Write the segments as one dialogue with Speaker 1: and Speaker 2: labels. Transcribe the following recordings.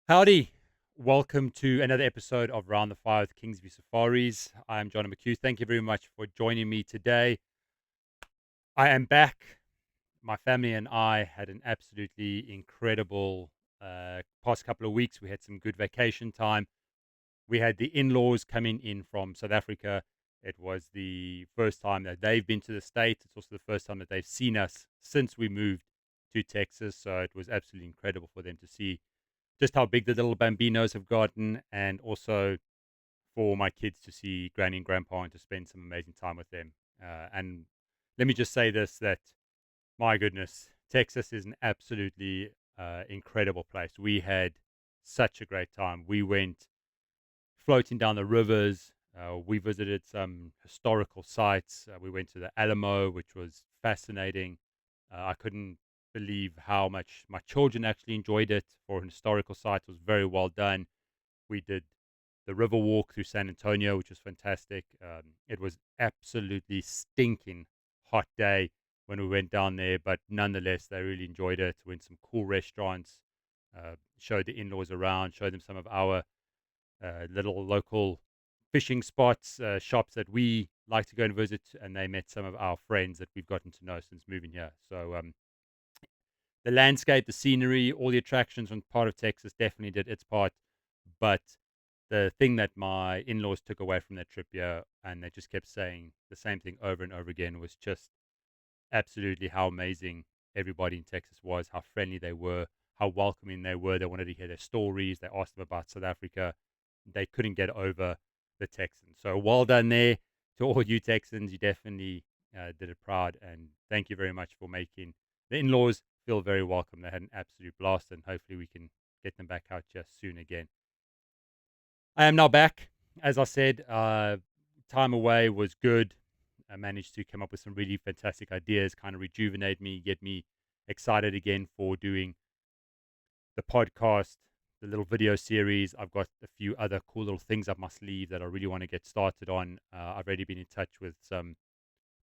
Speaker 1: Howdy. Welcome to another episode of Round the Fire with Kingsview Safaris. I'm John McHugh. Thank you very much for joining me today. I am back. My family and I had an absolutely incredible past couple of weeks. We had some good vacation time. We had the in laws coming in from South Africa. It was the first time that they've been to the States. It's also the first time that they've seen us since we moved to Texas. So it was absolutely incredible for them to see just how big the little Bambinos have gotten, and also for my kids to see Granny and Grandpa and to spend some amazing time with them. And let me just say this: that my goodness, Texas is an absolutely incredible place. We had such a great time. We went floating down the rivers. We visited some historical sites. We went to the Alamo, which was fascinating. I couldn't believe how much my children actually enjoyed it. For an historical site, it was very well done. We did the river walk through San Antonio, which was fantastic. It was absolutely stinking hot day when we went down there, but nonetheless, they really enjoyed it. Went to some cool restaurants, showed the in-laws around, showed them some of our little local fishing spots, shops that we like to go and visit, and they met some of our friends that we've gotten to know since moving here. So the landscape, the scenery, all the attractions from part of Texas definitely did its part. But the thing that my in-laws took away from that trip here, and they just kept saying the same thing over and over again, was just absolutely how amazing everybody in Texas was, how friendly they were, how welcoming they were. They wanted to hear their stories. They asked them about South Africa. They couldn't get over the Texans. So well done there to all you Texans. You definitely did it proud. And thank you very much for making the in laws feel very welcome. They had an absolute blast, and hopefully we can get them back out just soon again. I am now back. As I said, time away was good. I managed to come up with some really fantastic ideas, kind of rejuvenate me, get me excited again for doing the podcast, the little video series. I've got a few other cool little things up my sleeve that I really want to get started on. I've already been in touch with some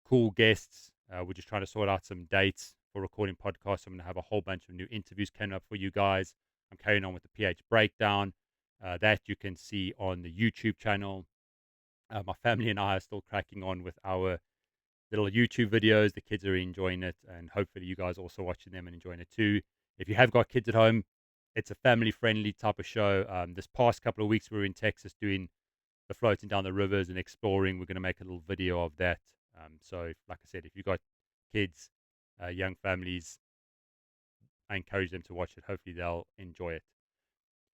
Speaker 1: cool guests. We're just trying to sort out some dates for recording podcasts. I'm going to have a whole bunch of new interviews coming up for you guys. I'm carrying on with the PH breakdown that you can see on the YouTube channel. My family and I are still cracking on with our little YouTube videos. The kids are enjoying it, and hopefully, you guys are also watching them and enjoying it too. If you have got kids at home, it's a family friendly type of show. This past couple of weeks, we were in Texas doing the floating down the rivers and exploring. We're going to make a little video of that. Like I said, if you've got kids, young families, I encourage them to watch it. Hopefully, they'll enjoy it.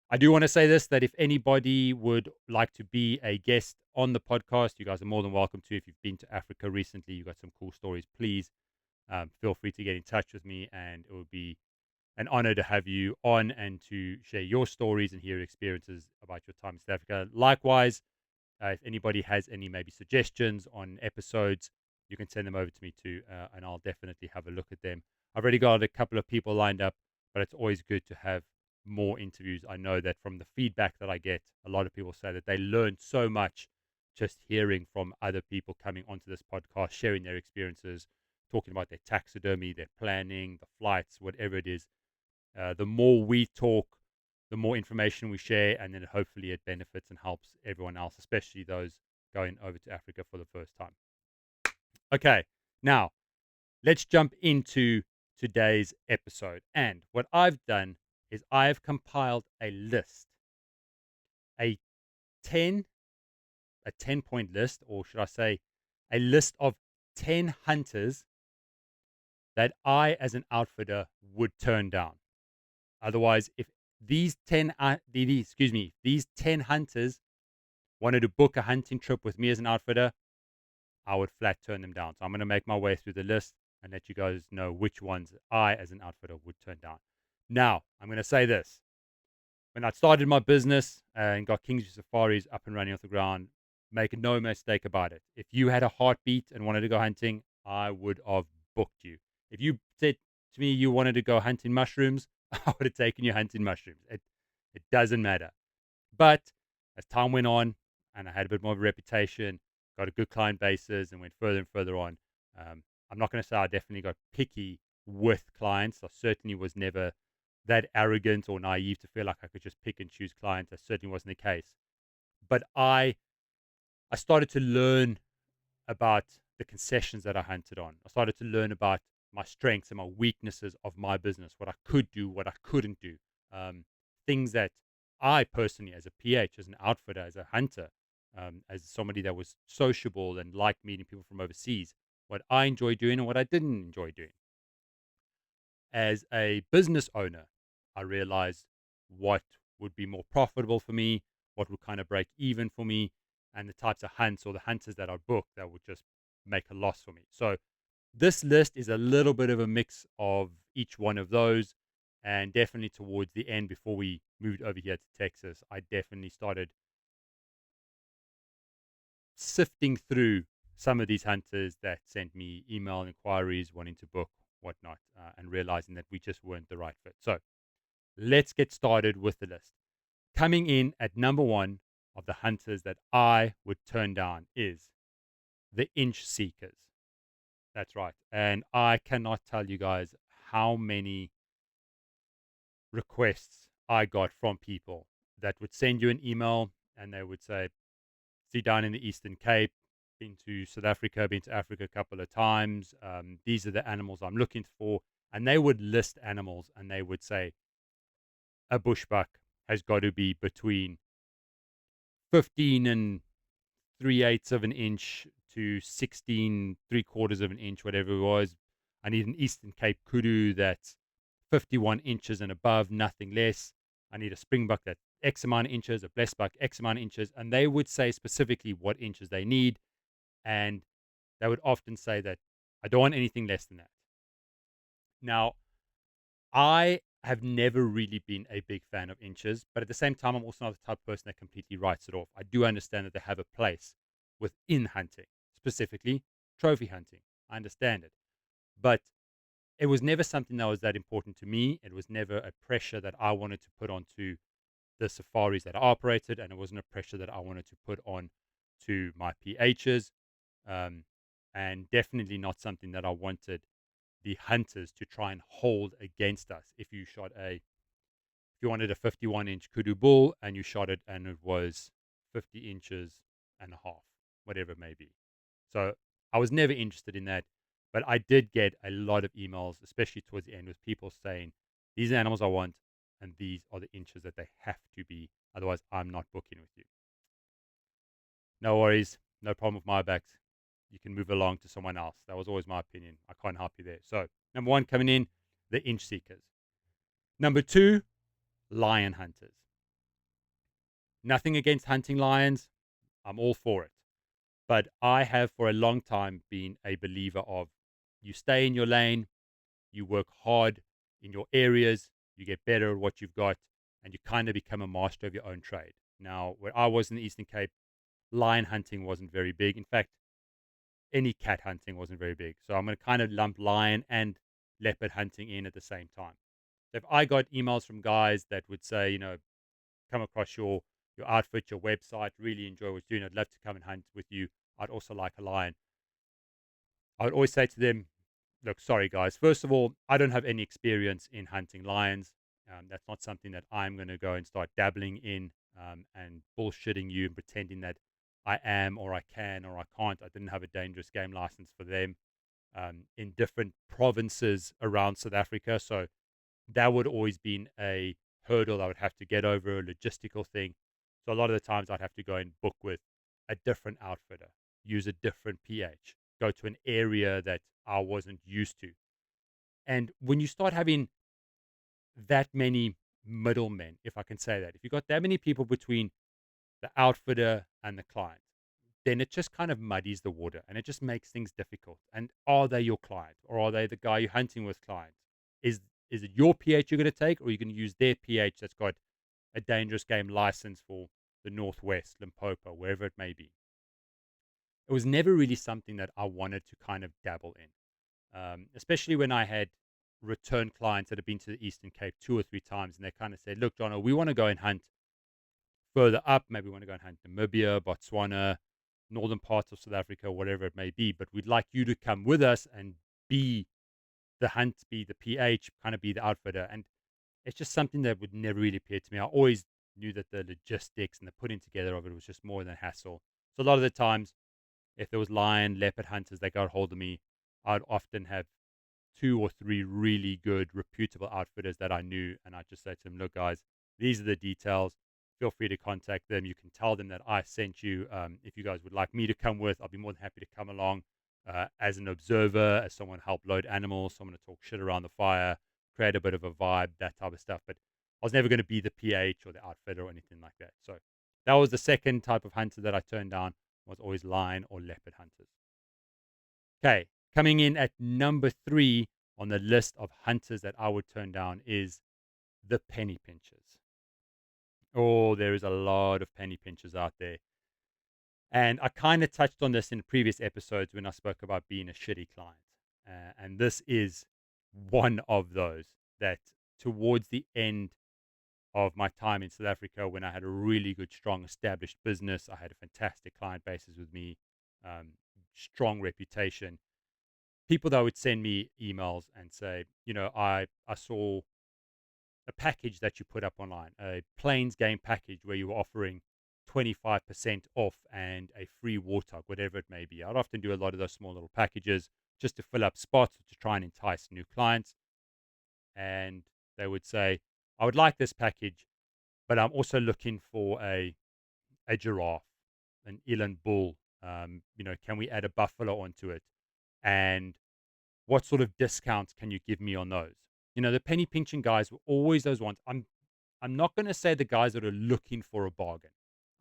Speaker 1: I do want to say this, that if anybody would like to be a guest on the podcast, you guys are more than welcome to. If you've been to Africa recently, you've got some cool stories, please feel free to get in touch with me, and it would be an honor to have you on and to share your stories and hear experiences about your time in South Africa. Likewise, if anybody has any maybe suggestions on episodes, you can send them over to me too, and I'll definitely have a look at them. I've already got a couple of people lined up, but it's always good to have more interviews. I know that from the feedback that I get, a lot of people say that they learned so much just hearing from other people coming onto this podcast, sharing their experiences, talking about their taxidermy, their planning, the flights, whatever it is. The more we talk, the more information we share, and then hopefully it benefits and helps everyone else, especially those going over to Africa for the first time. Okay, now let's jump into today's episode. And what I've done is I've compiled a list, a 10 a 10-point list, or should I say a list of 10 hunters that I as an outfitter would turn down. Otherwise, if these 10 these 10 hunters wanted to book a hunting trip with me as an outfitter, I would flat turn them down. So I'm going to make my way through the list and let you guys know which ones I, as an outfitter, would turn down. Now, I'm going to say this. When I started my business and got Kingsview Safaris up and running off the ground, make no mistake about it. If you had a heartbeat and wanted to go hunting, I would have booked you. If you said to me you wanted to go hunting mushrooms, I would have taken you hunting mushrooms. It doesn't matter. But as time went on and I had a bit more of a reputation, got a good client basis, and went further and further on, I'm not going to say I definitely got picky with clients. I certainly was never that arrogant or naive to feel like I could just pick and choose clients. That certainly wasn't the case. But I started to learn about the concessions that I hunted on. I started to learn about my strengths and my weaknesses of my business, what I could do, what I couldn't do, um, things that I personally, as a PH, as an outfitter, as a hunter, as somebody that was sociable and liked meeting people from overseas, what I enjoy doing and what I didn't enjoy doing. As a business owner, I realized what would be more profitable for me, what would kind of break even for me, and the types of hunts or the hunters that I book that would just make a loss for me. So this list is a little bit of a mix of each one of those. And definitely towards the end, before we moved over here to Texas, I definitely started sifting through some of these hunters that sent me email inquiries wanting to book, whatnot, and realizing that we just weren't the right fit. So let's get started with the list. Coming in at number one of the hunters that I would turn down is the inch seekers. That's right. And I cannot tell you guys how many requests I got from people that would send you an email and they would say, see, down in the Eastern Cape, been to South Africa, been to Africa a couple of times. These are the animals I'm looking for. And they would list animals and they would say, a bushbuck has got to be between 15 and 3/8 of an inch to 16 3/4 of an inch, whatever it was. I need an Eastern Cape Kudu that's 51 inches and above, nothing less. I need a springbuck that's X amount of inches, a blessbuck X amount of inches. And they would say specifically what inches they need. And they would often say that I don't want anything less than that. Now, I have never really been a big fan of inches, but at the same time, I'm also not the type of person that completely writes it off. I do understand that they have a place within hunting, specifically trophy hunting. I understand it. But it was never something that was that important to me. It was never a pressure that I wanted to put onto the safaris that I operated, and it wasn't a pressure that I wanted to put on to my PHs, um, and definitely not something that I wanted the hunters to try and hold against us. If you wanted a 51-inch kudu bull and you shot it and it was 50 inches and a half, whatever it may be. So I was never interested in that, but I did get a lot of emails, especially towards the end, with people saying, these are the animals I want, and these are the inches that they have to be. Otherwise, I'm not booking with you. No worries. No problem with my backs. You can move along to someone else. That was always my opinion. I can't help you there. So, number one coming in, the inch seekers. Number two, lion hunters. Nothing against hunting lions. I'm all for it. But I have for a long time been a believer of you stay in your lane, you work hard in your areas, you get better at what you've got, and you kind of become a master of your own trade. Now, where I was in the Eastern Cape, lion hunting wasn't very big. In fact, any cat hunting wasn't very big. So I'm going to kind of lump lion and leopard hunting in at the same time. So if I got emails from guys that would say, come across your outfit, your website, really enjoy what you're doing, I'd love to come and hunt with you. I'd also like a lion. I would always say to them, look, sorry guys. First of all, I don't have any experience in hunting lions. That's not something that I'm going to go and start dabbling in and bullshitting you and pretending that I am or I can or I can't. I didn't have a dangerous game license for them in different provinces around South Africa. So that would always been a hurdle I would have to get over, a logistical thing. So a lot of the times I'd have to go and book with a different outfitter, use a different PH, go to an area that I wasn't used to. And when you start having that many middlemen, if I can say that, if you've got that many people between the outfitter and the client, then it just kind of muddies the water and it just makes things difficult. And are they your client or are they the guy you're hunting with client? Is it your PH you're going to take, or are you going to use their PH that's got a dangerous game license for the Northwest, Limpopo, wherever it may be? It was never really something that I wanted to kind of dabble in, especially when I had return clients that have been to the Eastern Cape 2 or 3 times, and they kind of said, look, John, we want to go and hunt further up. Maybe we want to go and hunt Namibia, Botswana, northern parts of South Africa, whatever it may be. But we'd like you to come with us and be the hunt, be the PH, kind of be the outfitter. And it's just something that would never really appeal to me. I always knew that the logistics and the putting together of it was just more than a hassle. So a lot of the times, if there was lion, leopard hunters that got hold of me, I'd often have two or three really good, reputable outfitters that I knew, and I'd just say to them, "Look, guys, these are the details. Feel free to contact them. You can tell them that I sent you. If you guys would like me to come with, I'll be more than happy to come along as an observer, as someone to help load animals, someone to talk shit around the fire, create a bit of a vibe, that type of stuff." But I was never going to be the PH or the outfitter or anything like that. So that was the second type of hunter that I turned down. Was always lion or leopard hunters. Okay, coming in at number 3 on the list of hunters that I would turn down is the penny pinchers. Oh, there is a lot of penny pinchers out there. And I kind of touched on this in previous episodes when I spoke about being a shitty client. And this is one of those that towards the end of my time in South Africa, when I had a really good, strong, established business, I had a fantastic client bases with me, um, strong reputation. People that would send me emails and say, I saw a package that you put up online, a Plains game package where you were offering 25% off and a free warthog, whatever it may be. I'd often do a lot of those small little packages just to fill up spots to try and entice new clients. And they would say, I would like this package, but I'm also looking for a giraffe, an eland bull. Can we add a buffalo onto it? And what sort of discounts can you give me on those? The penny pinching guys were always those ones. I'm not going to say the guys that are looking for a bargain.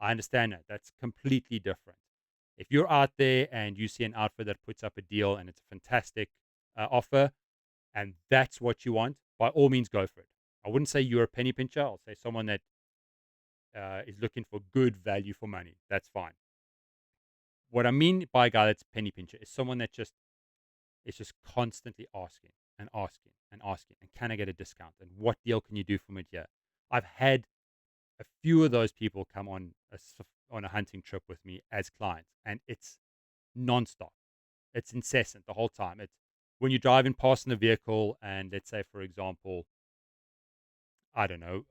Speaker 1: I understand that. That's completely different. If you're out there and you see an outfit that puts up a deal and it's a fantastic offer and that's what you want, by all means go for it. I wouldn't say you're a penny pincher. I'll say someone that is looking for good value for money. That's fine. What I mean by a guy that's a penny pincher is someone that just is just constantly asking and asking and asking, and can I get a discount? And what deal can you do for me here? I've had a few of those people come on a hunting trip with me as clients, and it's nonstop. It's incessant the whole time. It's when you're driving past in the vehicle, and let's say, for example, I don't know,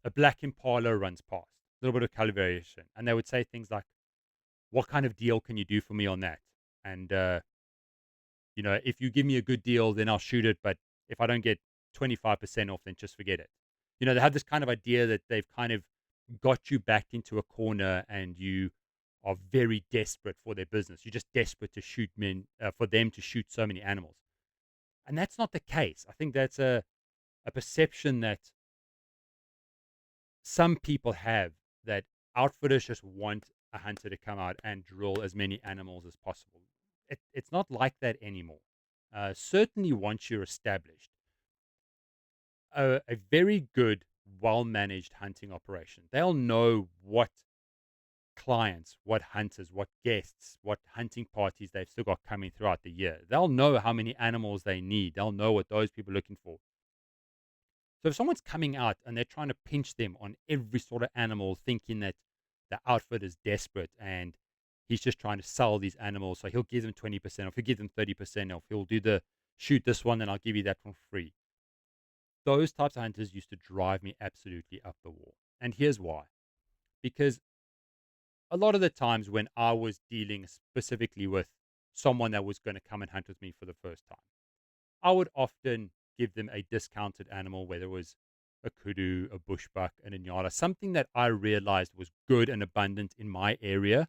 Speaker 1: a black Impala runs past, a little bit of color variation, and they would say things like, "What kind of deal can you do for me on that?" And if you give me a good deal, then I'll shoot it. But if I don't get 25% off, then just forget it. They have this kind of idea that they've kind of got you backed into a corner and you are very desperate for their business. You're just desperate to shoot for them to shoot so many animals. And that's not the case. I think that's a perception that some people have, that outfitters just want a hunter to come out and drill as many animals as possible. It's not like that anymore. Certainly, once you're established, a very good, well managed hunting operation, they'll know what clients, what hunters, what guests, what hunting parties they've still got coming throughout the year. They'll know how many animals they need. They'll know what those people are looking for. So if someone's coming out and they're trying to pinch them on every sort of animal, thinking that the outfit is desperate and he's just trying to sell these animals, so he'll give them 20% off, he'll give them 30% off, he'll do the shoot this one and I'll give you that for free. Those types of hunters used to drive me absolutely up the wall. And here's why. Because a lot of the times when I was dealing specifically with someone that was going to come and hunt with me for the first time, I would often give them a discounted animal, whether it was a kudu, a bushbuck, an inyala, something that I realized was good and abundant in my area,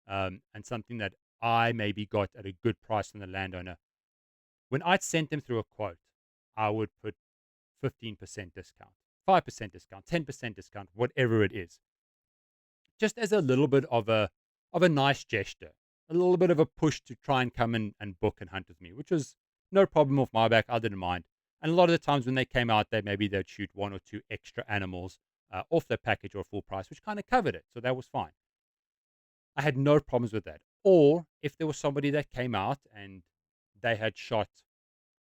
Speaker 1: and something that I maybe got at a good price from the landowner. When I'd sent them through a quote, I would put 15% discount, 5% discount, 10% discount, whatever it is, just as a little bit of a nice gesture, a little bit of a push to try and come and book and hunt with me, which was no problem off my back. I didn't mind. And a lot of the times when they came out there, maybe they'd shoot one or two extra animals off their package or full price, which kind of covered it. So that was fine. I had no problems with that. Or if there was somebody that came out and they had shot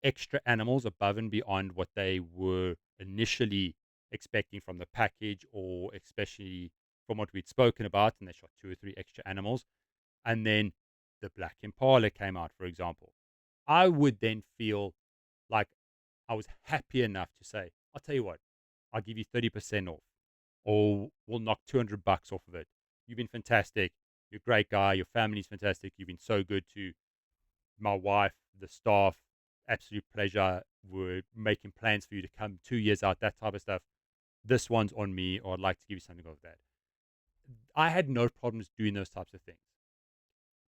Speaker 1: extra animals above and beyond what they were initially expecting from the package, or especially from what we'd spoken about, and they shot two or three extra animals, and then the black impala came out, for example, I would then feel like I was happy enough to say, I'll tell you what, I'll give you 30% off, or we'll knock $200 off of it. You've been fantastic. You're a great guy. Your family's fantastic. You've been so good to my wife, the staff. Absolute pleasure. We're making plans for you to come 2 years out, that type of stuff. This one's on me, or I'd like to give you something of that. I had no problems doing those types of things.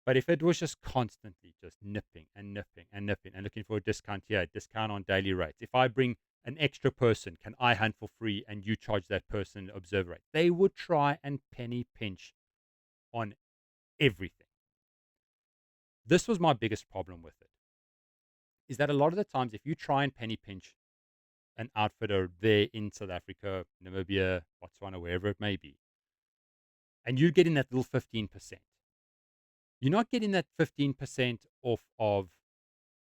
Speaker 1: But if it was just constantly just nipping and nipping and nipping and looking for a discount here, discount on daily rates, if I bring an extra person, can I hunt for free and you charge that person observer rate? They would try and penny pinch on everything. This was my biggest problem with it, is that a lot of the times if you try and penny pinch an outfitter there in South Africa, Namibia, Botswana, wherever it may be, and you're getting that little 15%, you're not getting that 15% off of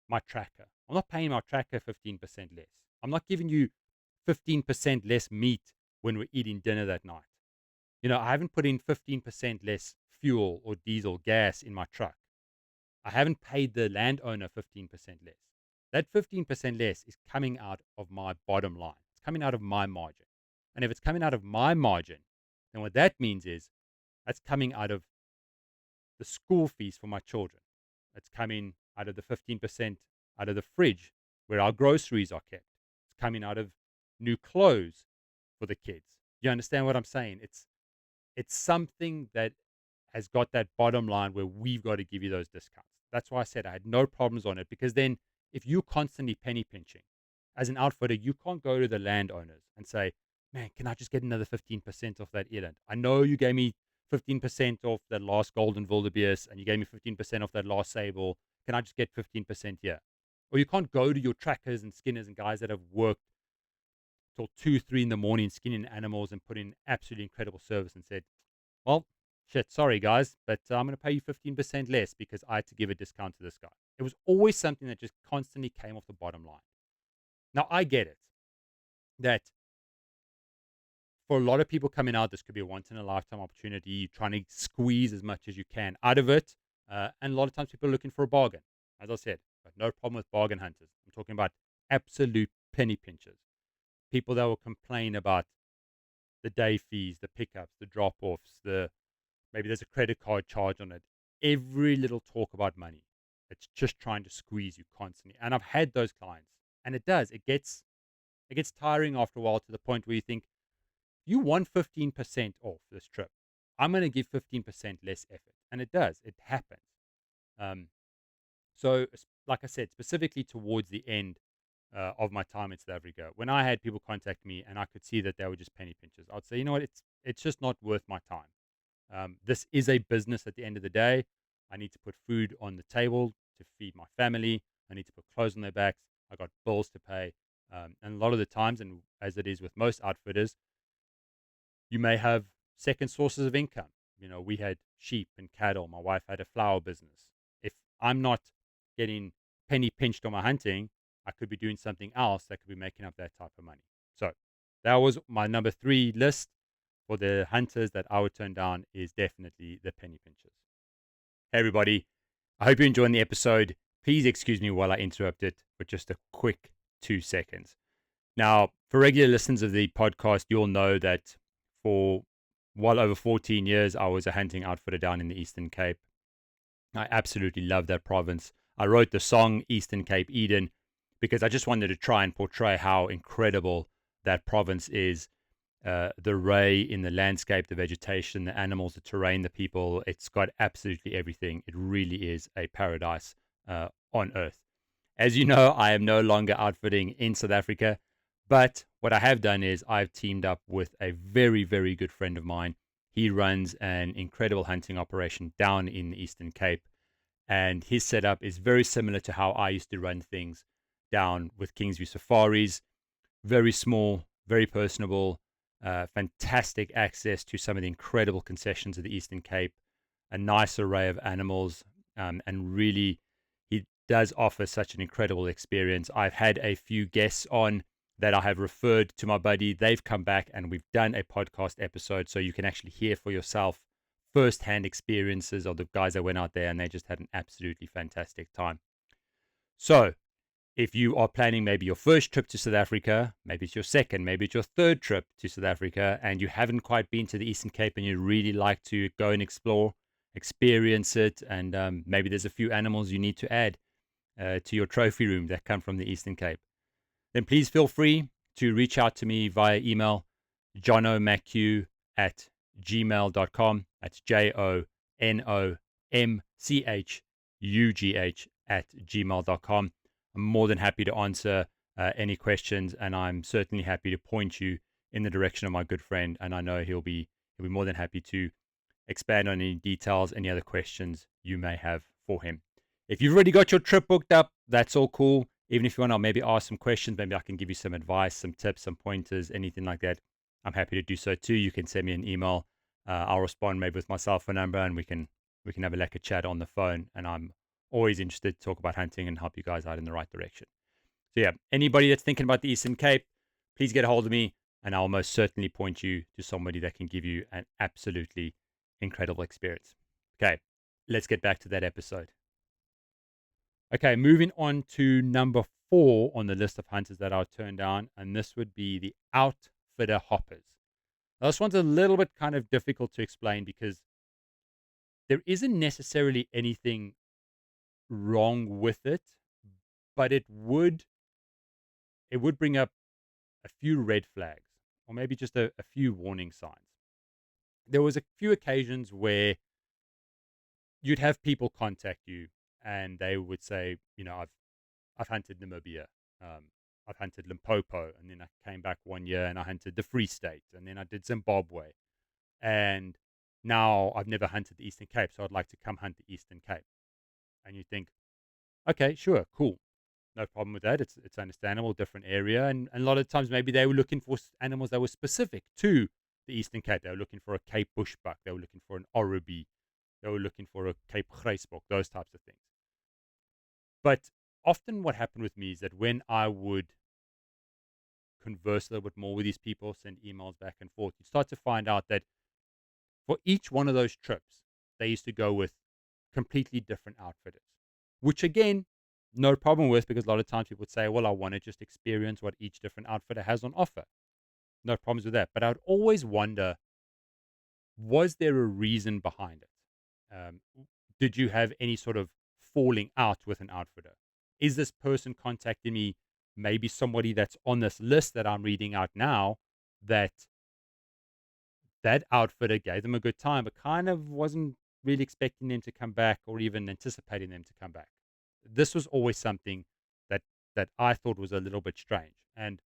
Speaker 1: my tracker. I'm not paying my tracker 15% less. I'm not giving you 15% less meat when we're eating dinner that night. I haven't put in 15% less fuel or diesel gas in my truck. I haven't paid the landowner 15% less. That 15% less is coming out of my bottom line. It's coming out of my margin. And if it's coming out of my margin, then what that means is that's coming out of the school fees for my children. It's coming out of the 15% out of the fridge where our groceries are kept. It's coming out of new clothes for the kids. You understand what I'm saying? It's something that has got that bottom line where we've got to give you those discounts. That's why I said I had no problems on it, because then if you're constantly penny pinching as an outfitter, you can't go to the landowners and say, man, can I just get another 15% off that eland? I know you gave me 15% off that last golden wildebeest and you gave me 15% off that last sable. Can I just get 15% here? Or you can't go to your trackers and skinners and guys that have worked till 2, 3 in the morning skinning animals and putting absolutely incredible service and said, well, shit, sorry guys, but I'm going to pay you 15% less because I had to give a discount to this guy. It was always something that just constantly came off the bottom line. Now, I get it that for a lot of people coming out, this could be a once in a lifetime opportunity. You're trying to squeeze as much as you can out of it. And a lot of times people are looking for a bargain. As I said, but no problem with bargain hunters. I'm talking about absolute penny pinchers. People that will complain about the day fees, the pickups, the drop offs, maybe there's a credit card charge on it. Every little talk about money. It's just trying to squeeze you constantly. And I've had those clients. And it gets tiring after a while, to the point where you think, you want 15% off this trip, I'm going to give 15% less effort. And it does. It happens. So, like I said, specifically towards the end of my time in South Africa, when I had people contact me and I could see that they were just penny pinchers, I'd say, you know what, it's just not worth my time. This is a business at the end of the day. I need to put food on the table to feed my family. I need to put clothes on their backs. I got bills to pay. And a lot of the times, and as it is with most outfitters, you may have second sources of income. We had sheep and cattle. My wife had a flower business. If I'm not getting penny pinched on my hunting, I could be doing something else that could be making up that type of money. So that was my number 3 list for the hunters that I would turn down, is definitely the penny pinchers. Hey everybody, I hope you're enjoying the episode. Please excuse me while I interrupt it for just a quick 2 seconds. Now, for regular listeners of the podcast, you'll know that for well over 14 years, I was a hunting outfitter down in the Eastern Cape. I absolutely love that province. I wrote the song Eastern Cape Eden because I just wanted to try and portray how incredible that province is. The array in the landscape, the vegetation, the animals, the terrain, the people. It's got absolutely everything. It really is a paradise on earth. As you know, I am no longer outfitting in South Africa, but what I have done is I've teamed up with a very, very good friend of mine. He runs an incredible hunting operation down in the Eastern Cape, and his setup is very similar to how I used to run things down with Kingsview Safaris. Very small, very personable, fantastic access to some of the incredible concessions of the Eastern Cape, a nice array of animals, and really he does offer such an incredible experience. I've had a few guests on that I have referred to my buddy. They've come back and we've done a podcast episode so you can actually hear for yourself first-hand experiences of the guys that went out there, and they just had an absolutely fantastic time. So If you are planning maybe your first trip to South Africa, maybe it's your second, maybe it's your third trip to South Africa, and you haven't quite been to the Eastern Cape and you really like to go and explore, experience it, and maybe there's a few animals you need to add to your trophy room that come from the Eastern Cape, then please feel free to reach out to me via email, jonomchugh@gmail.com. That's JONOMCHUGH@gmail.com. I'm more than happy to answer any questions, and I'm certainly happy to point you in the direction of my good friend. And I know he'll be more than happy to expand on any details, any other questions you may have for him. If you've already got your trip booked up, that's all cool. Even if you want to maybe ask some questions, maybe I can give you some advice, some tips, some pointers, anything like that. I'm happy to do so too. You can send me an email. I'll respond maybe with my cell phone number, and we can have a lekker chat on the phone. And I'm always interested to talk about hunting and help you guys out in the right direction. So yeah, anybody that's thinking about the Eastern Cape, please get a hold of me, and I'll most certainly point you to somebody that can give you an absolutely incredible experience. Okay, let's get back to that episode. Okay, moving on to number 4 on the list of hunters that I'll turn down, and this would be the outfitter hoppers. Now, this one's a little bit kind of difficult to explain because there isn't necessarily anything wrong with it, but it would bring up a few red flags, or maybe just a few warning signs. There was a few occasions where you'd have people contact you and they would say, I've hunted Namibia, I've hunted Limpopo, and then I came back one year and I hunted the Free State, and then I did Zimbabwe, and now I've never hunted the Eastern Cape, so I'd like to come hunt the Eastern Cape. And you think, okay, sure, cool, no problem with that. It's understandable, different area, and a lot of times maybe they were looking for animals that were specific to the Eastern Cape. They were looking for a Cape bushbuck, they were looking for an oribi, they were looking for a Cape Grijsbok, those types of things. But often what happened with me is that when I would converse a little bit more with these people, send emails back and forth, you start to find out that for each one of those trips, they used to go with completely different outfitters, which again, no problem with, because a lot of times people would say, well, I want to just experience what each different outfitter has on offer. No problems with that. But I would always wonder, was there a reason behind it? Did you have any sort of falling out with an outfitter? Is this person contacting me maybe somebody that's on this list that I'm reading out now, that outfitter gave them a good time, but kind of wasn't really expecting them to come back or even anticipating them to come back? This was always something that I thought was a little bit strange. And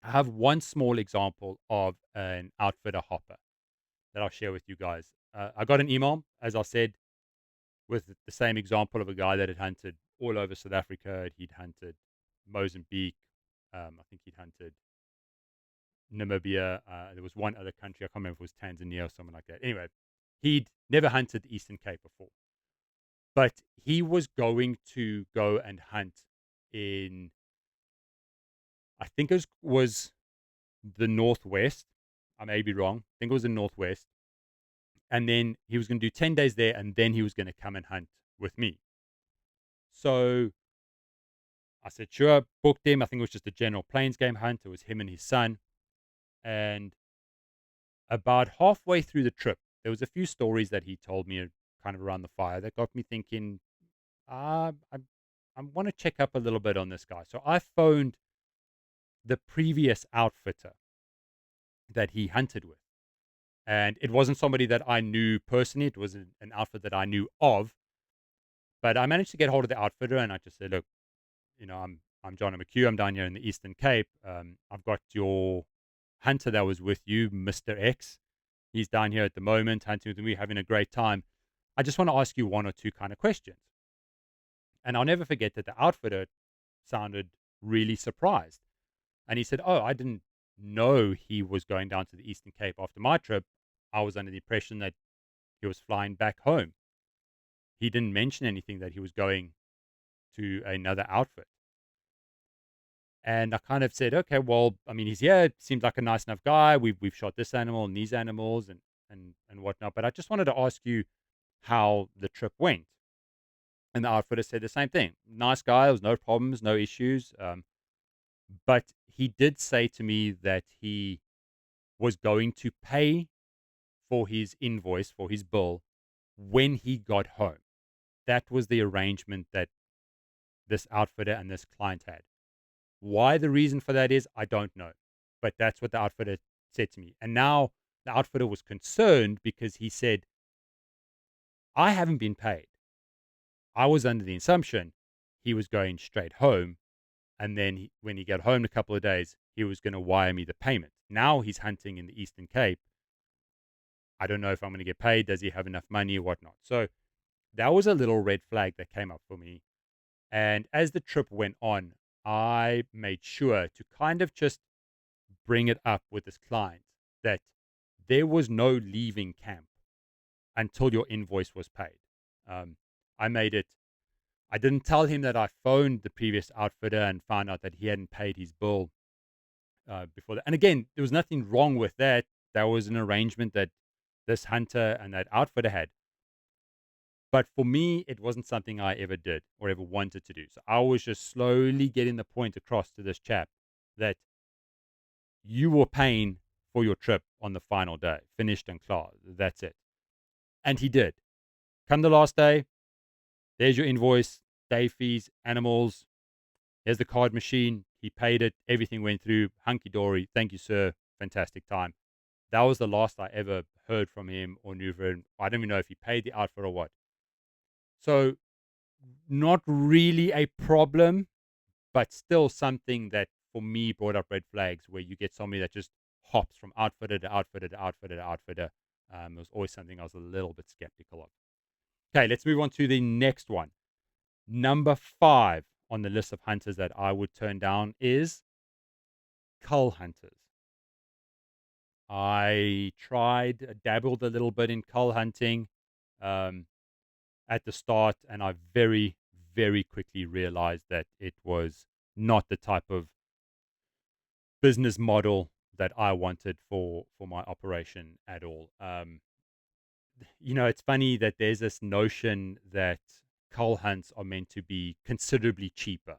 Speaker 1: I have one small example of an outfitter hopper that I'll share with you guys. I got an email, as I said, with the same example of a guy that had hunted all over South Africa. He'd hunted Mozambique. I think he'd hunted Namibia. There was one other country. I can't remember if it was Tanzania or something like that. Anyway, he'd never hunted the Eastern Cape before. But he was going to go and hunt in, I think it was the Northwest. I may be wrong. I think it was the Northwest. And then he was going to do 10 days there, and then he was going to come and hunt with me. So I said, sure, booked him. I think it was just a general plains game hunt. It was him and his son. And about halfway through the trip, there was a few stories that he told me kind of around the fire that got me thinking, I want to check up a little bit on this guy. So I phoned the previous outfitter that he hunted with. And it wasn't somebody that I knew personally. It was an outfit that I knew of. But I managed to get hold of the outfitter, and I just said, look, I'm John McHugh. I'm down here in the Eastern Cape. I've got your hunter that was with you, Mr. X. He's down here at the moment hunting with me, having a great time. I just want to ask you one or two kind of questions. And I'll never forget that the outfitter sounded really surprised. And he said, oh, I didn't know he was going down to the Eastern Cape after my trip. I was under the impression that he was flying back home. He didn't mention anything that he was going to another outfit. And I kind of said, okay, well, I mean, he's here. Seems like a nice enough guy. We've shot this animal and these animals and whatnot. But I just wanted to ask you how the trip went. And the outfitter said the same thing. Nice guy, there was no problems, no issues. But he did say to me that he was going to pay for his invoice, for his bill, when he got home. That was the arrangement that this outfitter and this client had. Why the reason for that is, I don't know. But that's what the outfitter said to me. And now the outfitter was concerned because he said, I haven't been paid. I was under the assumption he was going straight home. And then when he got home in a couple of days, he was going to wire me the payment. Now he's hunting in the Eastern Cape. I don't know if I'm going to get paid. Does he have enough money or whatnot? So that was a little red flag that came up for me. And as the trip went on, I made sure to kind of just bring it up with this client that there was no leaving camp until your invoice was paid. Um, I made it, I didn't tell him that I phoned the previous outfitter and found out that he hadn't paid his bill before that. And again, there was nothing wrong with that. That was an arrangement that this hunter and that outfitter had. But for me, it wasn't something I ever did or ever wanted to do. So I was just slowly getting the point across to this chap that you were paying for your trip on the final day, finished and clear. That's it. And he did. Come the last day, there's your invoice, day fees, animals. Here's the card machine. He paid it. Everything went through. Hunky dory. Thank you, sir. Fantastic time. That was the last I ever heard from him or knew from him. I don't even know if he paid the outfit or what. So, not really a problem, but still something that for me brought up red flags where you get somebody that just hops from outfitter to outfitter to outfitter to outfitter. It was always something I was a little bit skeptical of. Okay, let's move on to the next one. Number 5 on the list of hunters that I would turn down is cull hunters. I dabbled a little bit in cull hunting um, at the start, and I very, very quickly realized that it was not the type of business model that I wanted for my operation at all. It's funny that there's this notion that cull hunts are meant to be considerably cheaper.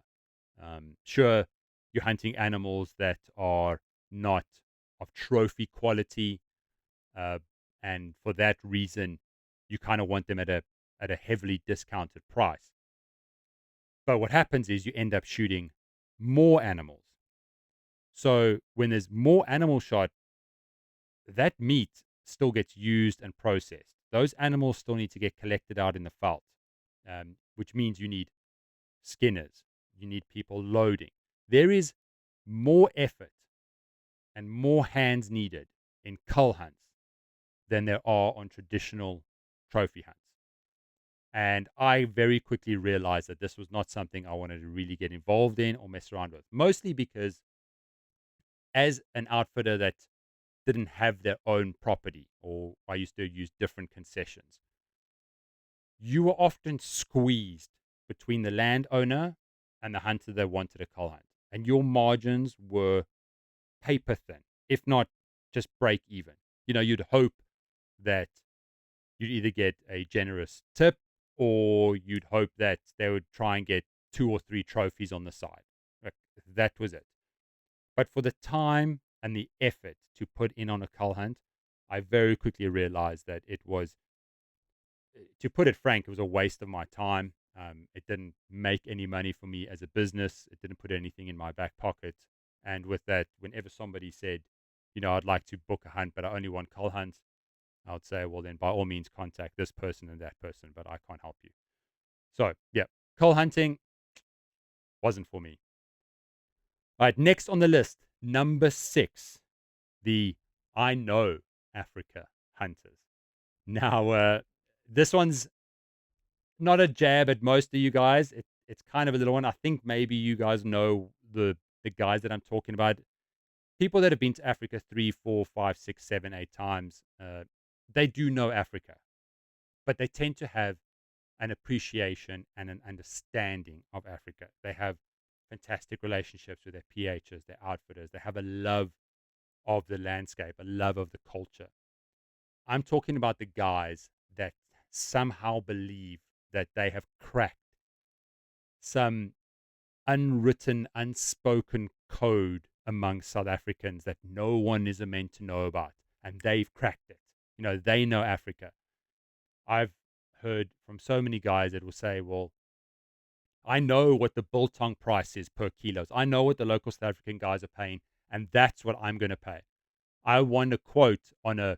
Speaker 1: Sure, you're hunting animals that are not of trophy quality, uh, and for that reason, you kind of want them at a heavily discounted price. But what happens is you end up shooting more animals. So when there's more animal shot, that meat still gets used and processed. Those animals still need to get collected out in the veld, which means you need skinners, you need people loading. There is more effort and more hands needed in cull hunts than there are on traditional trophy hunts. And I very quickly realized that this was not something I wanted to really get involved in or mess around with, mostly because as an outfitter that didn't have their own property, or I used to use different concessions, you were often squeezed between the landowner and the hunter that wanted a cull hunt. And your margins were paper thin, if not just break even. You'd hope that you'd either get a generous tip or you'd hope that they would try and get 2 or 3 trophies on the side. Like, that was it. But for the time and the effort to put in on a cull hunt, I very quickly realized that it was, to put it frank, it was a waste of my time. It didn't make any money for me as a business. It didn't put anything in my back pocket. And with that, whenever somebody said, I'd like to book a hunt, but I only want cull hunts, I would say, well, then by all means contact this person and that person, but I can't help you. So, yeah, cull hunting wasn't for me. All right, next on the list, number 6, the I Know Africa hunters. Now, this one's not a jab at most of you guys. It's kind of a little one. I think maybe you guys know the guys that I'm talking about. People that have been to Africa 3, 4, 5, 6, 7, 8 times, they do know Africa, but they tend to have an appreciation and an understanding of Africa. They have fantastic relationships with their PHs, their outfitters. They have a love of the landscape, a love of the culture. I'm talking about the guys that somehow believe that they have cracked some unwritten, unspoken code among South Africans that no one is meant to know about, and they've cracked it. They know Africa. I've heard from so many guys that will say, well, I know what the biltong price is per kilos. I know what the local South African guys are paying, and that's what I'm going to pay. I want a quote on a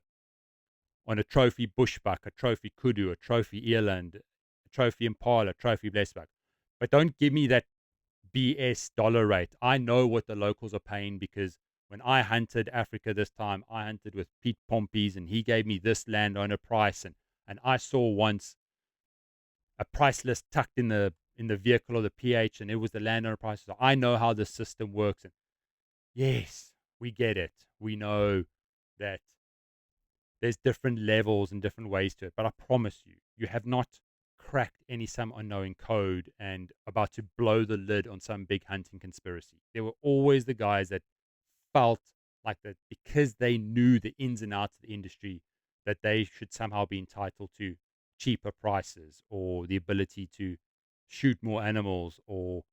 Speaker 1: trophy bushbuck, a trophy kudu, a trophy eland, a trophy impala, a trophy blessbuck. But don't give me that BS dollar rate. I know what the locals are paying because when I hunted Africa this time, I hunted with Pete Pompey's and he gave me this landowner price. And I saw once a price list tucked in the vehicle or the PH and it was the landowner price. So I know how the system works. And yes, we get it. We know that there's different levels and different ways to it. But I promise you, you have not cracked some unknown code and about to blow the lid on some big hunting conspiracy. There were always the guys that felt like that because they knew the ins and outs of the industry, that they should somehow be entitled to cheaper prices or the ability to shoot more animals or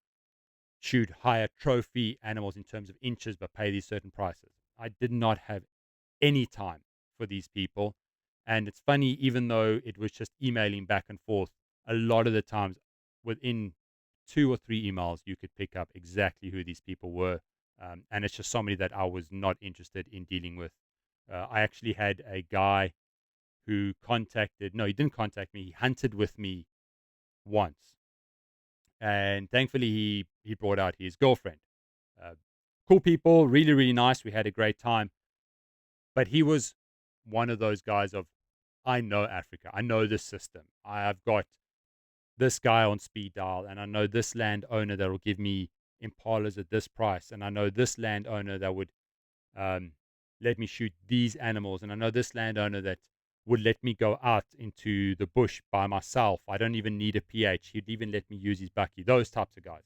Speaker 1: shoot higher trophy animals in terms of inches, but pay these certain prices. I did not have any time for these people. And it's funny, even though it was just emailing back and forth, a lot of the times within 2 or 3 emails, you could pick up exactly who these people were. And it's just somebody that I was not interested in dealing with. I actually had a guy who no, he didn't contact me. He hunted with me once. And thankfully, he brought out his girlfriend. Uh, cool people, really, really nice. We had a great time. But he was one of those guys of, I know Africa. I know this system. I've got this guy on speed dial, and I know this landowner that will give me impalas at this price, and I know this landowner that would um, let me shoot these animals, and I know this landowner that would let me go out into the bush by myself. I don't even need a PH. He'd even let me use his bucky. Those types of guys.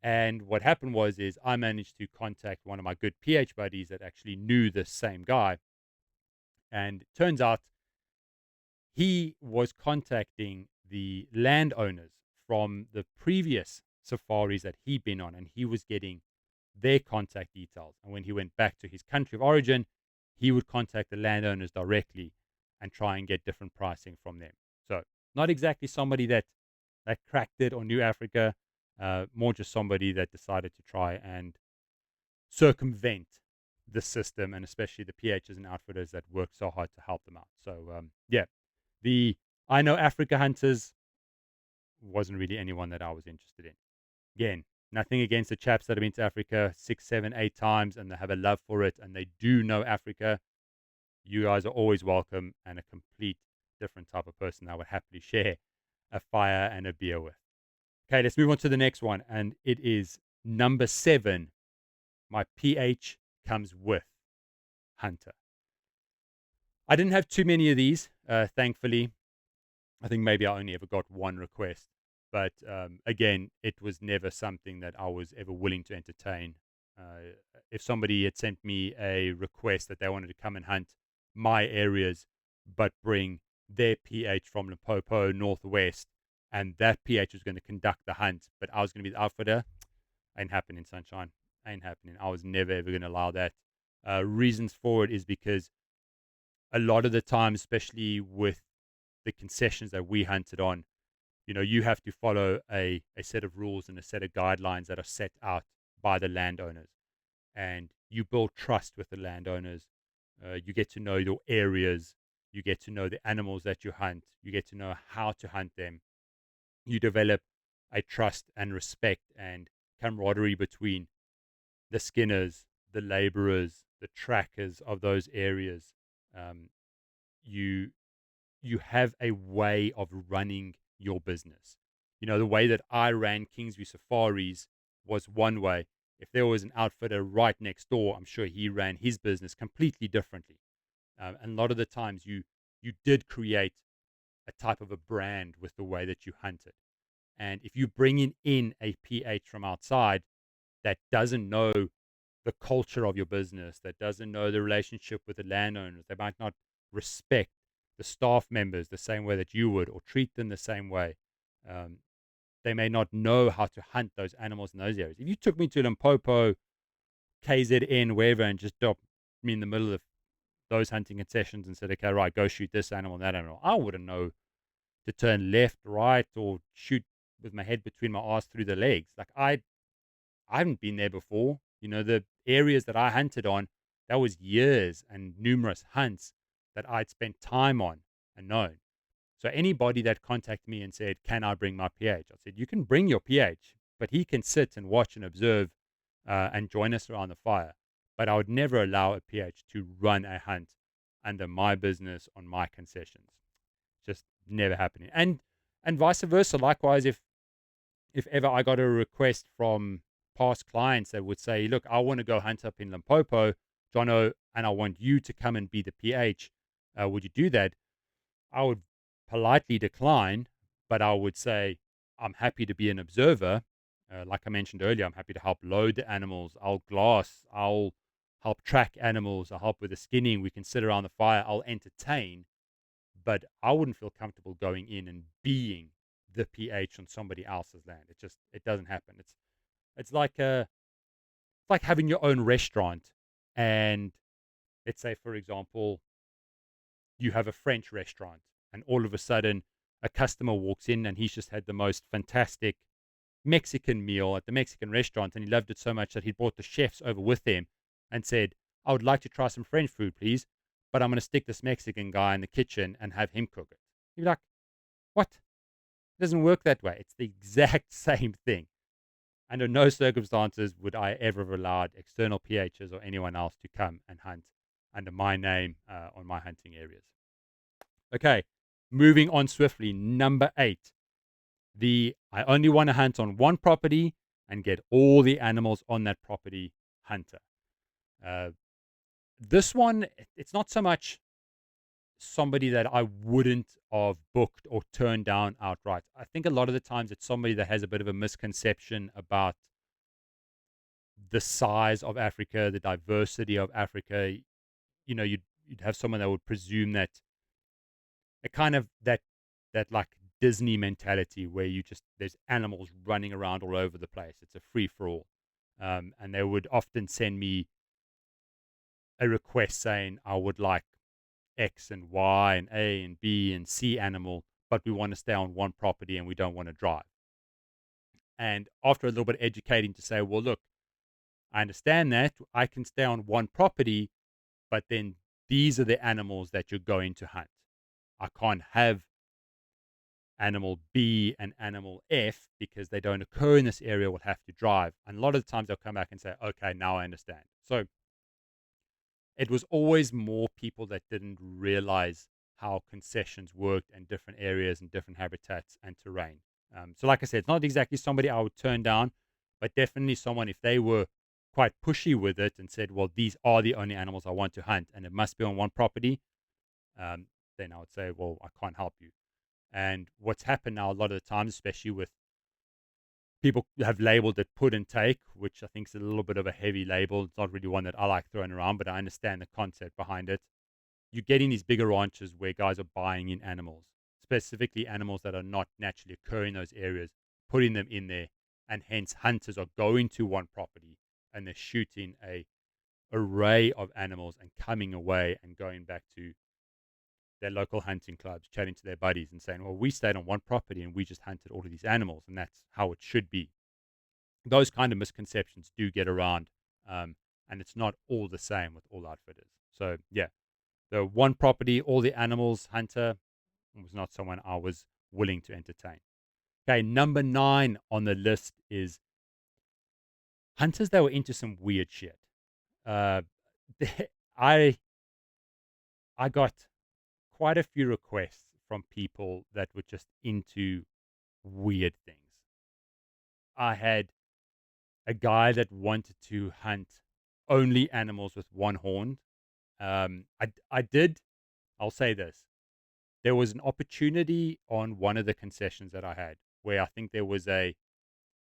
Speaker 1: And what happened is I managed to contact one of my good PH buddies that actually knew this same guy. And it turns out he was contacting the landowners from the previous safaris that he'd been on, and he was getting their contact details. And when he went back to his country of origin, he would contact the landowners directly and try and get different pricing from them. So not exactly somebody that cracked it or knew Africa, more just somebody that decided to try and circumvent the system, and especially the PHs and outfitters that work so hard to help them out. So yeah, the I know Africa hunters wasn't really anyone that I was interested in. Again, nothing against the chaps that have been to Africa 6, 7, 8 times and they have a love for it and they do know Africa. You guys are always welcome and a complete different type of person I would happily share a fire and a beer with. Okay, let's move on to the next one. And it is number 7. My PH comes with Hunter. I didn't have too many of these, thankfully. I think maybe I only ever got one request. But again, it was never something that I was ever willing to entertain. If somebody had sent me a request that they wanted to come and hunt my areas, but bring their PH from Limpopo, Northwest, and that PH was going to conduct the hunt, but I was going to be the outfitter, ain't happening, sunshine. Ain't happening. I was never ever going to allow that. Reasons for it is because a lot of the time, especially with the concessions that we hunted on, you have to follow a set of rules and a set of guidelines that are set out by the landowners. And you build trust with the landowners. You get to know your areas. You get to know the animals that you hunt. You get to know how to hunt them. You develop a trust and respect and camaraderie between the skinners, the laborers, the trackers of those areas. Um, you you have a way of running your business. The way that I ran Kingsview Safaris was one way. If there was an outfitter right next door, I'm sure he ran his business completely differently. And a lot of the times you did create a type of a brand with the way that you hunted. And if you bring in a PH from outside that doesn't know the culture of your business, that doesn't know the relationship with the landowners, they might not respect the staff members the same way that you would or treat them the same way. Um, they may not know how to hunt those animals in those areas. If you took me to Limpopo, KZN, wherever, and just dropped me in the middle of those hunting concessions and said, okay, right, go shoot this animal and that animal, I wouldn't know to turn left, right, or shoot with my head between my ass through the legs. Like I haven't been there before. The areas that I hunted on, that was years and numerous hunts that I'd spent time on and known. So anybody that contacted me and said, can I bring my PH? I said, you can bring your PH, but he can sit and watch and observe and join us around the fire. But I would never allow a PH to run a hunt under my business on my concessions. Just never happening. And vice versa. Likewise, if ever I got a request from past clients that would say, look, I want to go hunt up in Limpopo, Jono, and I want you to come and be the PH. Would you do that? I would politely decline, but I would say, I'm happy to be an observer. Like I mentioned earlier, I'm happy to help load the animals. I'll glass. I'll help track animals. I'll help with the skinning. We can sit around the fire. I'll entertain, but I wouldn't feel comfortable going in and being the PH on somebody else's land. It doesn't happen. It's like it's like having your own restaurant, and let's say, for example, you have a French restaurant, and all of a sudden a customer walks in and he's just had the most fantastic Mexican meal at the Mexican restaurant, and he loved it so much that he brought the chefs over with him and said, I would like to try some French food, please, but I'm going to stick this Mexican guy in the kitchen and have him cook it. You're like, what? It doesn't work that way. It's the exact same thing. Under no circumstances would I ever have allowed external PHs or anyone else to come and hunt under my name on my hunting areas. Okay, moving on swiftly. Number 8, I only want to hunt on one property and get all the animals on that property hunter. This one, it's not so much somebody that I wouldn't have booked or turned down outright. I think a lot of the times it's somebody that has a bit of a misconception about the size of Africa, the diversity of Africa. You'd have someone that would presume that a kind of that like Disney mentality where there's animals running around all over the place. It's a free for all. And they would often send me a request saying, I would like X and Y and A and B and C animal, but we want to stay on one property and we don't want to drive. And after a little bit of educating to say, well, look, I understand that I can stay on one property, but then these are the animals that you're going to hunt. I can't have animal B and animal F because they don't occur in this area. We'll have to drive. And a lot of the times they'll come back and say, okay, now I understand. So it was always more people that didn't realize how concessions worked and different areas and different habitats and terrain. So like I said, it's not exactly somebody I would turn down, but definitely someone, if they were quite pushy with it and said, well, these are the only animals I want to hunt and it must be on one property, then I would say, well, I can't help you. And what's happened now a lot of the times, especially with people have labeled it put and take, which I think is a little bit of a heavy label. It's not really one that I like throwing around, but I understand the concept behind it. You're getting these bigger ranches where guys are buying in animals, specifically animals that are not naturally occurring in those areas, putting them in there, and hence hunters are going to one property and they're shooting a array of animals and coming away and going back to their local hunting clubs, chatting to their buddies and saying, well, we stayed on one property and we just hunted all of these animals, and that's how it should be. Those kind of misconceptions do get around, and it's not all the same with all outfitters. So, yeah, the one property, all the animals hunter was not someone I was willing to entertain. Okay, number 9 on the list is hunters that were into some weird shit. Uh, I I got quite a few requests from people that were just into weird things. I had a guy that wanted to hunt only animals with one horn. I did. I'll say this: there was an opportunity on one of the concessions that I had where I think there was a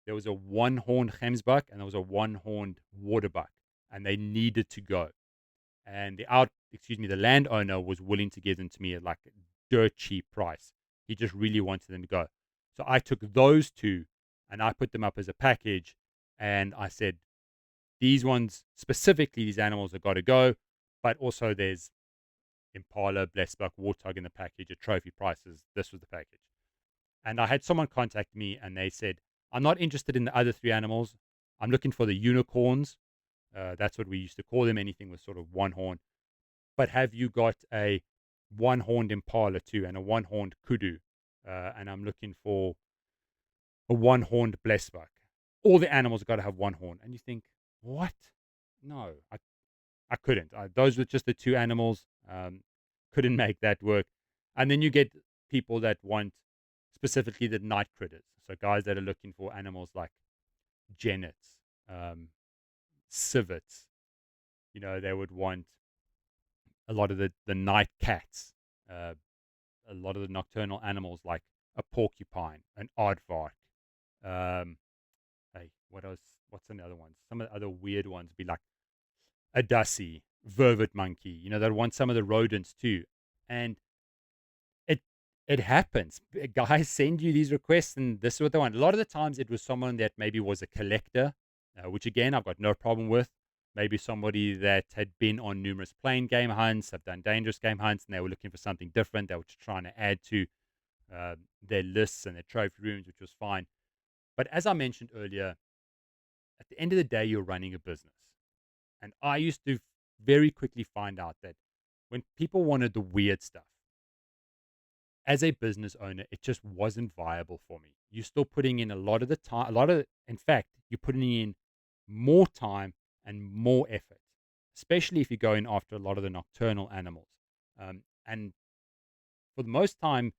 Speaker 1: one horned gemsbuck and there was a one horned waterbuck, and they needed to go. And the landowner was willing to give them to me at like a dirt cheap price. He just really wanted them to go. So I took those two and I put them up as a package, and I said, these ones specifically, these animals have got to go, but also there's impala, blessbuck, warthog in the package at trophy prices. This was the package. And I had someone contact me and they said, I'm not interested in the other three animals. I'm looking for the unicorns. That's what we used to call them, anything with sort of one horn. But have you got a one horned impala too and a one horned kudu? And I'm looking for a one horned blessbuck. All the animals got to have one horn. And you think, what? No, I couldn't. Those were just the two animals. Couldn't make that work. And then you get people that want specifically the night critters. So guys that are looking for animals like genets, civets. They would want a lot of the night cats, uh, a lot of the nocturnal animals like a porcupine, an aardvark. Um, hey, what else? What's another one? Some of the other weird ones be like a dussie, vervet monkey. They want some of the rodents too, and it it happens. Guys send you these requests, and this is what they want. A lot of the times, it was someone that maybe was a collector, which again I've got no problem with. Maybe somebody that had been on numerous plain game hunts, have done dangerous game hunts, and they were looking for something different. They were just trying to add to their lists and their trophy rooms, which was fine. But as I mentioned earlier, at the end of the day, you're running a business. And I used to very quickly find out that when people wanted the weird stuff, as a business owner, it just wasn't viable for me. You're still putting in a lot of the time, in fact, you're putting in more time and more effort, especially if you're going after a lot of the nocturnal animals. And for the most time,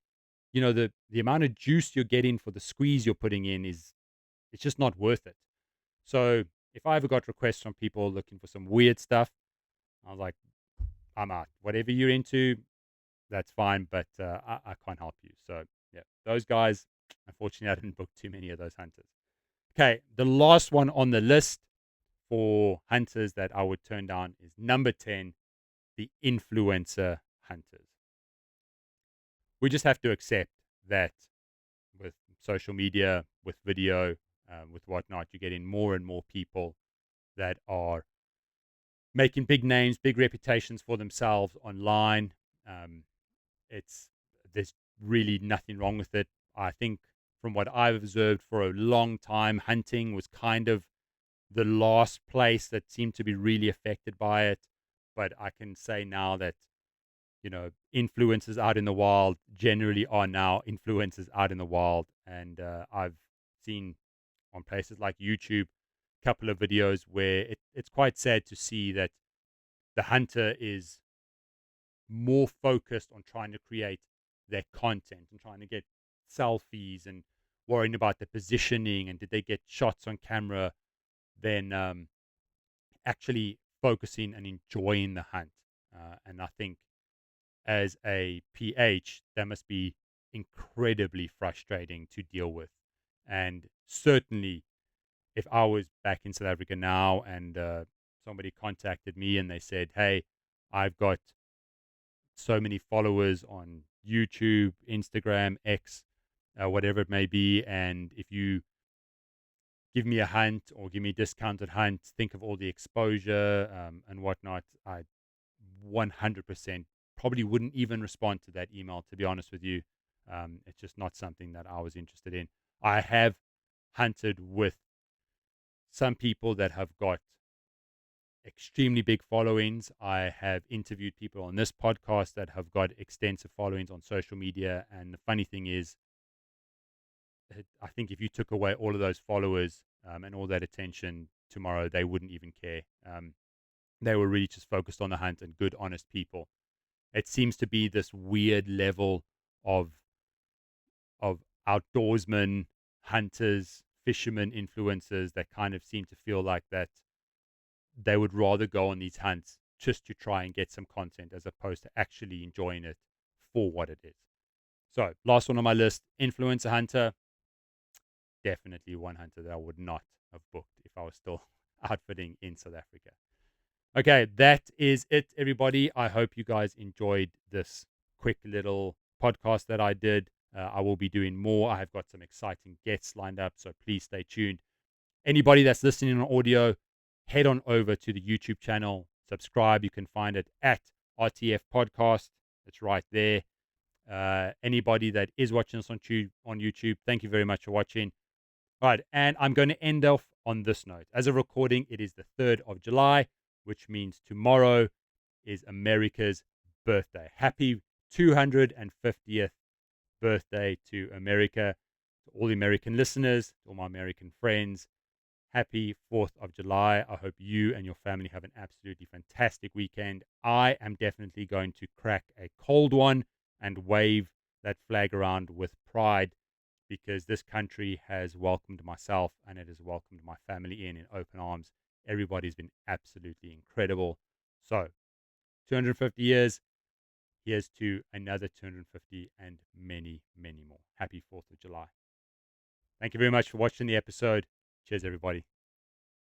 Speaker 1: the amount of juice you're getting for the squeeze you're putting in it's just not worth it. So if I ever got requests from people looking for some weird stuff, I was like, I'm out. Whatever you're into, that's fine, but I can't help you. So yeah, those guys, unfortunately, I didn't book too many of those hunters. Okay, the last one on the list for hunters that I would turn down is number 10, the influencer hunters. We just have to accept that with social media, with video, with whatnot, you're getting more and more people that are making big names, big reputations for themselves online. Um, it's There's really nothing wrong with it. I think from what I've observed for a long time, hunting was kind of the last place that seemed to be really affected by it. But I can say now that influencers out in the wild generally are now influencers out in the wild, and I've seen on places like YouTube a couple of videos where it's quite sad to see that the hunter is more focused on trying to create their content and trying to get selfies and worrying about the positioning and did they get shots on camera than actually focusing and enjoying the hunt. And I think as a PH, that must be incredibly frustrating to deal with. And certainly, if I was back in South Africa now and somebody contacted me and they said, hey, I've got so many followers on YouTube, Instagram, X, whatever it may be. And if you give me a hunt or give me a discounted hunt, think of all the exposure and whatnot. I 100% probably wouldn't even respond to that email, to be honest with you. It's just not something that I was interested in. I have hunted with some people that have got extremely big followings. I have interviewed people on this podcast that have got extensive followings on social media. And the funny thing is, I think if you took away all of those followers and all that attention tomorrow, they wouldn't even care. They were really just focused on the hunt and good, honest people. It seems to be this weird level of of outdoorsmen, hunters, fishermen, influencers that kind of seem to feel like that they would rather go on these hunts just to try and get some content as opposed to actually enjoying it for what it is. So, last one on my list, influencer hunter. Definitely one hunter that I would not have booked if I was still outfitting in South Africa. Okay, that is it, everybody. I hope you guys enjoyed this quick little podcast that I did. I will be doing more. I have got some exciting guests lined up, so please stay tuned. Anybody that's listening on audio, head on over to the YouTube channel, subscribe. You can find it at RTF Podcast. It's right there. Anybody that is watching us on YouTube, thank you very much for watching. Right, and I'm going to end off on this note. As a recording, it is the 3rd of July, which means tomorrow is America's birthday. Happy 250th birthday to America. To all the American listeners, to all my American friends, happy 4th of July. I hope you and your family have an absolutely fantastic weekend. I am definitely going to crack a cold one and wave that flag around with pride, because this country has welcomed myself and it has welcomed my family in open arms. Everybody's been absolutely incredible. So, 250 years, here's to another 250 and many, many more. Happy 4th of July. Thank you very much for watching the episode. Cheers, everybody.